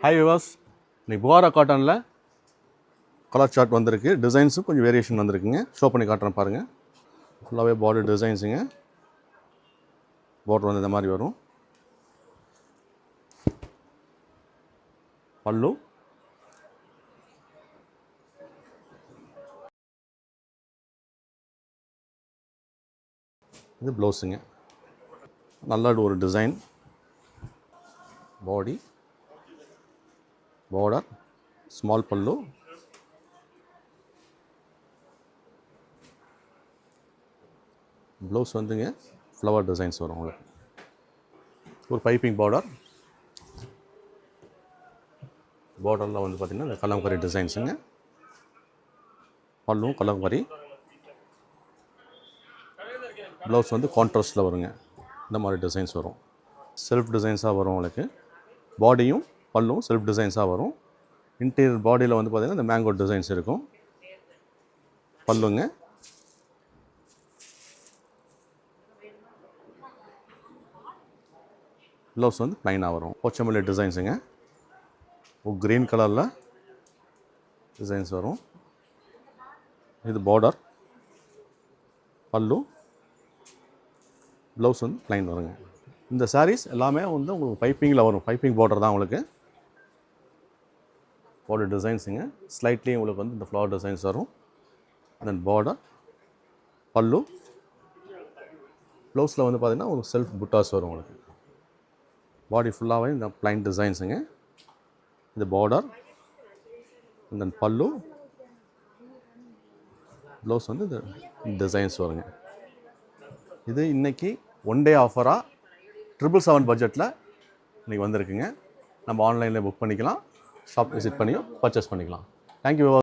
Hi விவாஸ், இன்னைக்கு புகாரா காட்டனில் colour chart வந்திருக்கு. டிசைன்ஸும் கொஞ்சம் வேரியேஷன் வந்திருக்குங்க. ஷோ பண்ணி காட்டுறேன் பாருங்கள். ஃபுல்லாகவே பார்டர் டிசைன்ஸுங்க. பார்டர் வந்து இந்த மாதிரி வரும். பல்லு, இது ப்ளவுஸுங்க. நல்ல ஒரு டிசைன். பாடி, பார்டர், ஸ்மால் பல்லு, ப்ளவுஸ் வந்துங்க ஃப்ளவர் டிசைன்ஸ் வரும். உங்களுக்கு ஒரு பைப்பிங் பார்டர். பார்டரில் வந்து பார்த்திங்கன்னா இந்த கலம்கரி டிசைன்ஸுங்க. பல்லும் கலம்கரி. ப்ளவுஸ் வந்து கான்ட்ராஸ்டில் வருங்க. இந்த மாதிரி டிசைன்ஸ் வரும். செல்ஃப் டிசைன்ஸாக வரும் உங்களுக்கு. பாடியும் பல்லும் செல்ஃப் டிசைன்ஸாக வரும். இன்டீரியர் பாடியில் வந்து பார்த்திங்கன்னா இந்த மேங்கோ டிசைன்ஸ் இருக்கும். பல்லுங்க. ப்ளவுஸ் வந்து ப்ளைனாக வரும். போச்சமல்லி டிசைன்ஸுங்க. க்ரீன் கலரில் டிசைன்ஸ் வரும். இது பார்டர், பல்லு, ப்ளவுஸ் வந்து ப்ளைன் வருங்க. இந்த சாரீஸ் எல்லாமே வந்து உங்களுக்கு பைப்பிங்கில் வரும். பைப்பிங் பார்டர் தான் உங்களுக்கு. பார்டர் டிசைன்ஸுங்க. ஸ்லைட்லி உங்களுக்கு வந்து இந்த ஃப்ளவர் டிசைன்ஸ் வரும். தென் பார்டர், பல்லு, ப்ளவுஸில் வந்து பார்த்திங்கன்னா உங்களுக்கு செல்ஃப் புட்டாஸ் வரும் உங்களுக்கு. பாடி ஃபுல்லாகவே இந்த ப்ளைன் டிசைன்ஸுங்க. இது பார்டர், தென் பல்லு, ப்ளவுஸ் வந்து இந்த டிசைன்ஸ் வருங்க. இது இன்றைக்கி ஒன் டே ஆஃபராக 777 பட்ஜெட்டில் இன்றைக்கி வந்திருக்குங்க. நம்ம ஆன்லைனில் புக் பண்ணிக்கலாம். ஷாப் விசிட் பண்ணியும் பர்ச்சேஸ் பண்ணிக்கலாம். தேங்க்யூ.